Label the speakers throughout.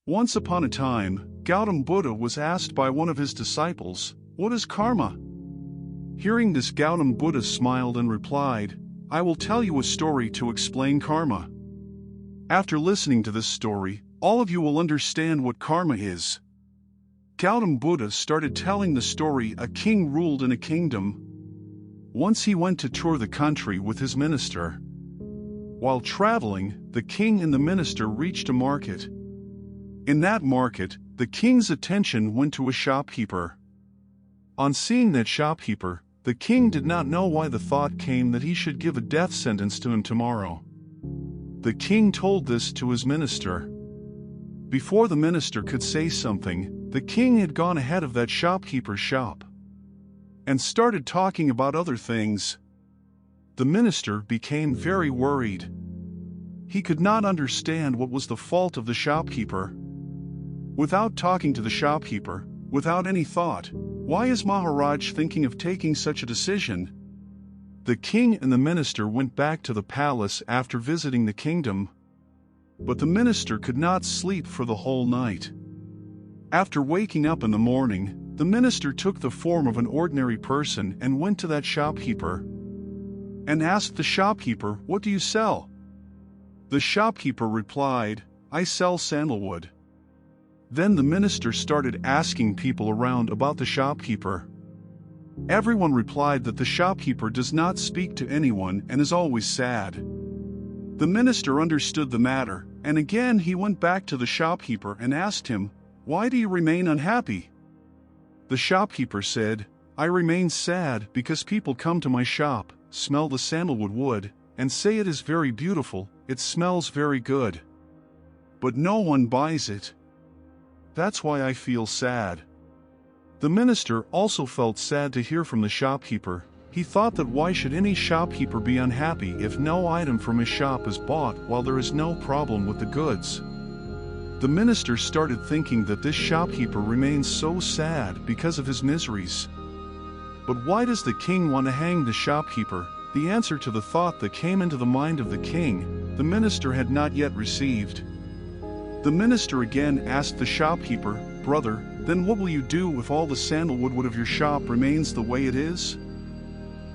Speaker 1: Once upon a time, Gautam Buddha was asked by one of his disciples, "What is karma?" Hearing this, Gautam Buddha smiled and replied, "I will tell you a story to explain karma." After listening to this story, all of you will understand what karma is. Gautam Buddha started telling the story. A king ruled in a kingdom. Once he went to tour the country with his minister. While traveling, the king and the minister reached a market. In that market, the king's attention went to a shopkeeper. On seeing that shopkeeper, the king did not know why the thought came that he should give a death sentence to him tomorrow. The king told this to his minister. Before the minister could say something, the king had gone ahead of that shopkeeper's shop and started talking about other things. The minister became very worried. He could not understand what was the fault of the shopkeeper. Without talking to the shopkeeper, without any thought, why is Maharaj thinking of taking such a decision? The king and the minister went back to the palace after visiting the kingdom. But the minister could not sleep for the whole night. After waking up in the morning, the minister took the form of an ordinary person and went to that shopkeeper and asked the shopkeeper, "What do you sell?" The shopkeeper replied, "I sell sandalwood." Then the minister started asking people around about the shopkeeper. Everyone replied that the shopkeeper does not speak to anyone and is always sad. The minister understood the matter, and again he went back to the shopkeeper and asked him, "Why do you remain unhappy?" The shopkeeper said, "I remain sad because people come to my shop, smell the sandalwood wood, and say it is very beautiful, it smells very good. But no one buys it. That's why I feel sad." The minister also felt sad to hear from the shopkeeper. He thought that why should any shopkeeper be unhappy if no item from his shop is bought while there is no problem with the goods? The minister started thinking that this shopkeeper remains so sad because of his miseries. But why does the king want to hang the shopkeeper? The answer to the thought that came into the mind of the king, the minister had not yet received. The minister again asked the shopkeeper, "Brother, then what will you do if all the sandalwood wood of your shop remains the way it is?"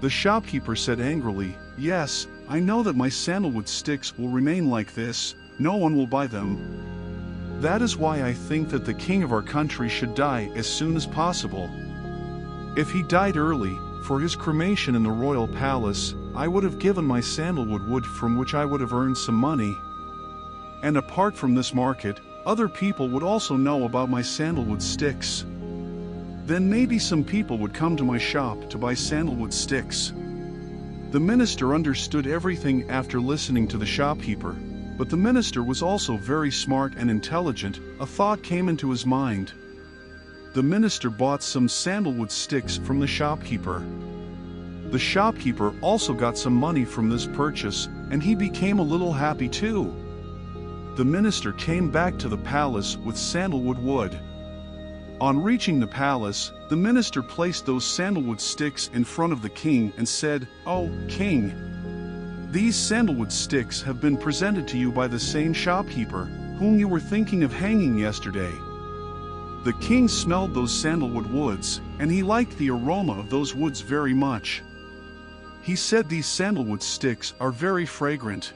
Speaker 1: The shopkeeper said angrily, "Yes, I know that my sandalwood sticks will remain like this, no one will buy them. That is why I think that the king of our country should die as soon as possible. If he died early, for his cremation in the royal palace, I would have given my sandalwood wood from which I would have earned some money. And apart from this market, other people would also know about my sandalwood sticks. Then maybe some people would come to my shop to buy sandalwood sticks." The minister understood everything after listening to the shopkeeper, but the minister was also very smart and intelligent. A thought came into his mind. The minister bought some sandalwood sticks from the shopkeeper. The shopkeeper also got some money from this purchase, and he became a little happy too. The minister came back to the palace with sandalwood wood. On reaching the palace, the minister placed those sandalwood sticks in front of the king and said, "Oh, king, these sandalwood sticks have been presented to you by the same shopkeeper, whom you were thinking of hanging yesterday." The king smelled those sandalwood woods, and he liked the aroma of those woods very much. He said these sandalwood sticks are very fragrant.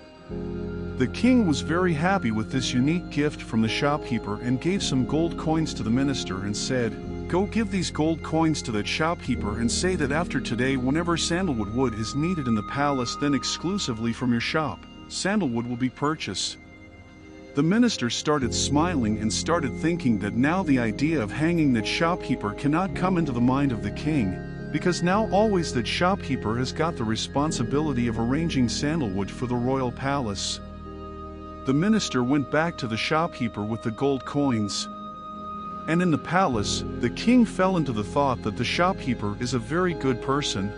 Speaker 1: The king was very happy with this unique gift from the shopkeeper and gave some gold coins to the minister and said, "Go give these gold coins to that shopkeeper and say that after today, whenever sandalwood wood is needed in the palace, then exclusively from your shop, sandalwood will be purchased." The minister started smiling and started thinking that now the idea of hanging that shopkeeper cannot come into the mind of the king, because now always that shopkeeper has got the responsibility of arranging sandalwood for the royal palace. The minister went back to the shopkeeper with the gold coins. And in the palace, the king fell into the thought that the shopkeeper is a very good person.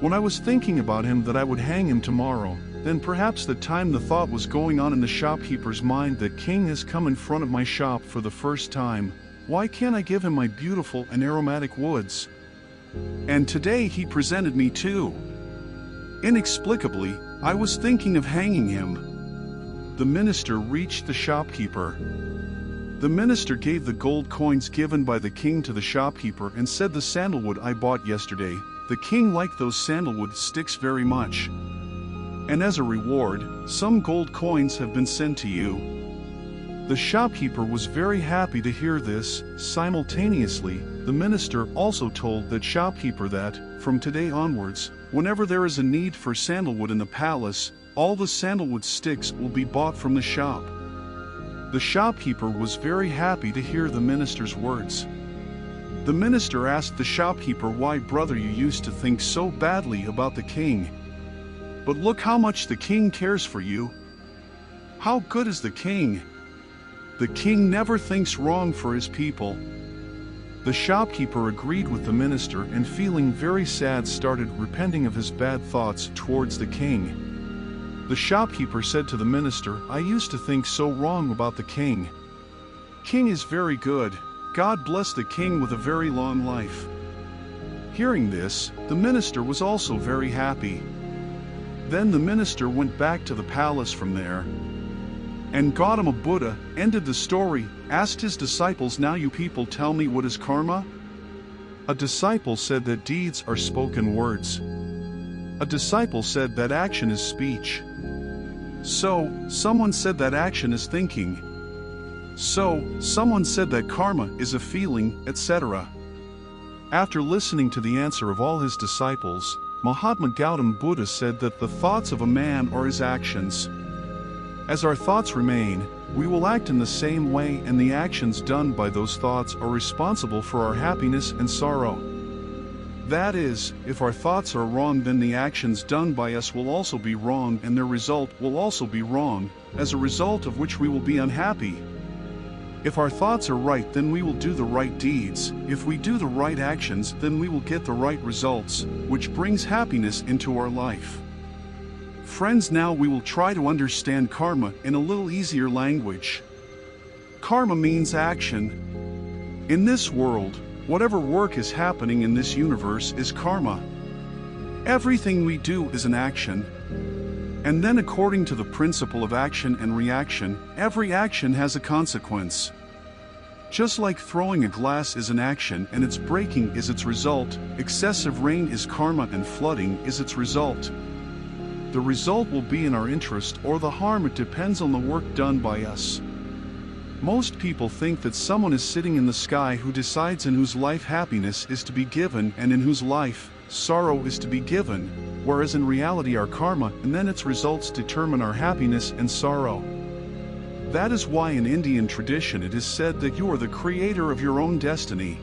Speaker 1: When I was thinking about him that I would hang him tomorrow, then perhaps the time the thought was going on in the shopkeeper's mind that king has come in front of my shop for the first time, why can't I give him my beautiful and aromatic woods? And today he presented me too. Inexplicably, I was thinking of hanging him. The minister reached the shopkeeper. The minister gave the gold coins given by the king to the shopkeeper and said, "The sandalwood I bought yesterday, the king liked those sandalwood sticks very much. And as a reward, some gold coins have been sent to you." The shopkeeper was very happy to hear this. Simultaneously, the minister also told that shopkeeper that, from today onwards, whenever there is a need for sandalwood in the palace, all the sandalwood sticks will be bought from the shop. The shopkeeper was very happy to hear the minister's words. The minister asked the shopkeeper, "Why, brother, you used to think so badly about the king. But look how much the king cares for you. How good is the king? The king never thinks wrong for his people." The shopkeeper agreed with the minister and, feeling very sad, started repenting of his bad thoughts towards the king. The shopkeeper said to the minister, "I used to think so wrong about the king. King is very good. God bless the king with a very long life." Hearing this, the minister was also very happy. Then the minister went back to the palace from there. And Gautama Buddha ended the story, asked his disciples, "Now you people tell me, what is karma?" A disciple said that deeds are spoken words. A disciple said that action is speech. So, someone said that action is thinking. So, someone said that karma is a feeling, etc. After listening to the answer of all his disciples, Mahatma Gautam Buddha said that the thoughts of a man are his actions. As our thoughts remain, we will act in the same way, and the actions done by those thoughts are responsible for our happiness and sorrow. That is, if our thoughts are wrong, then the actions done by us will also be wrong, and their result will also be wrong, as a result of which we will be unhappy. If our thoughts are right, then we will do the right deeds. If we do the right actions, then we will get the right results, which brings happiness into our life. Friends, now we will try to understand karma in a little easier language. Karma means action. In this world, whatever work is happening in this universe is karma. Everything we do is an action. And then, according to the principle of action and reaction, every action has a consequence. Just like throwing a glass is an action and its breaking is its result, excessive rain is karma and flooding is its result. The result will be in our interest or the harm. It depends on the work done by us. Most people think that someone is sitting in the sky who decides in whose life happiness is to be given and in whose life sorrow is to be given, whereas in reality our karma and then its results determine our happiness and sorrow. That is why in Indian tradition it is said that you are the creator of your own destiny.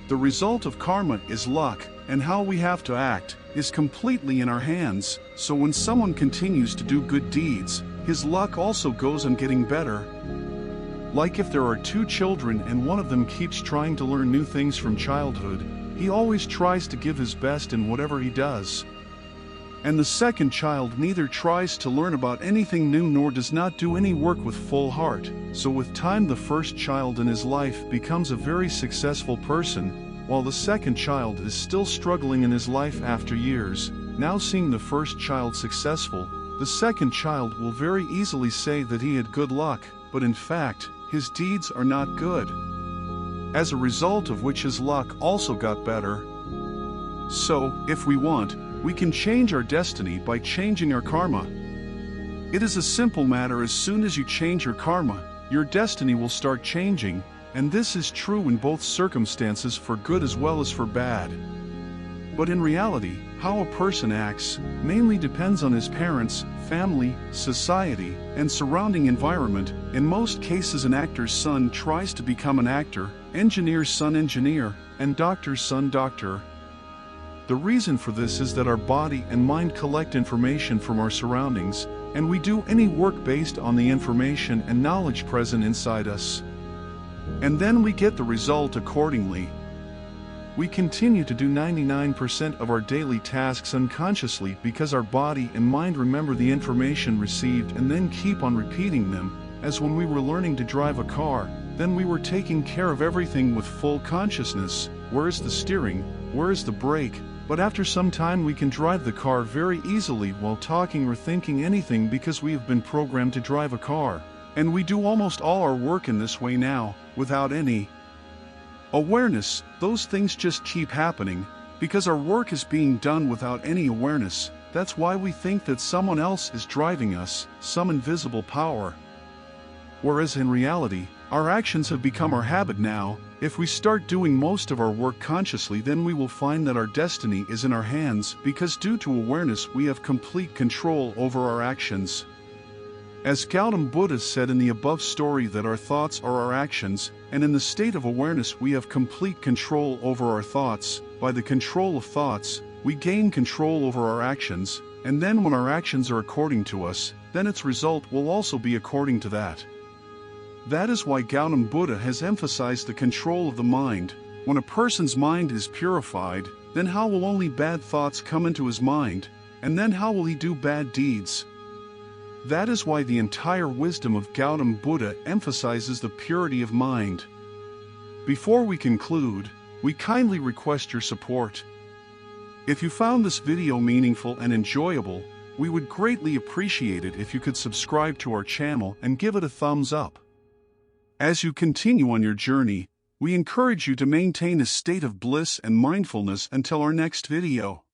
Speaker 1: The result of karma is luck, and how we have to act is completely in our hands. So when someone continues to do good deeds, his luck also goes on getting better. Like if there are two children and one of them keeps trying to learn new things from childhood, he always tries to give his best in whatever he does. And the second child neither tries to learn about anything new nor does not do any work with full heart. So with time the first child in his life becomes a very successful person, while the second child is still struggling in his life after years. Now seeing the first child successful, the second child will very easily say that he had good luck, but in fact, his deeds are not good. As a result of which his luck also got better. So, if we want, we can change our destiny by changing our karma. It is a simple matter. As soon as you change your karma, your destiny will start changing, and this is true in both circumstances, for good as well as for bad. But in reality, how a person acts mainly depends on his parents, family, society, and surrounding environment. In most cases, an actor's son tries to become an actor, engineer's son engineer, and doctor's son doctor. The reason for this is that our body and mind collect information from our surroundings, and we do any work based on the information and knowledge present inside us. And then we get the result accordingly. We continue to do 99% of our daily tasks unconsciously because our body and mind remember the information received and then keep on repeating them, as when we were learning to drive a car, then we were taking care of everything with full consciousness. Where is the steering? Where is the brake? But after some time we can drive the car very easily while talking or thinking anything because we have been programmed to drive a car. And we do almost all our work in this way now, without any awareness. Those things just keep happening, because our work is being done without any awareness. That's why we think that someone else is driving us, some invisible power. Whereas in reality, our actions have become our habit now. If we start doing most of our work consciously, then we will find that our destiny is in our hands, because due to awareness we have complete control over our actions. As Gautam Buddha said in the above story, that our thoughts are our actions, and in the state of awareness we have complete control over our thoughts. By the control of thoughts, we gain control over our actions, and then when our actions are according to us, then its result will also be according to that. That is why Gautam Buddha has emphasized the control of the mind. When a person's mind is purified, then how will only bad thoughts come into his mind, and then how will he do bad deeds? That is why the entire wisdom of Gautam Buddha emphasizes the purity of mind. Before we conclude, we kindly request your support. If you found this video meaningful and enjoyable, we would greatly appreciate it if you could subscribe to our channel and give it a thumbs up. As you continue on your journey, we encourage you to maintain a state of bliss and mindfulness until our next video.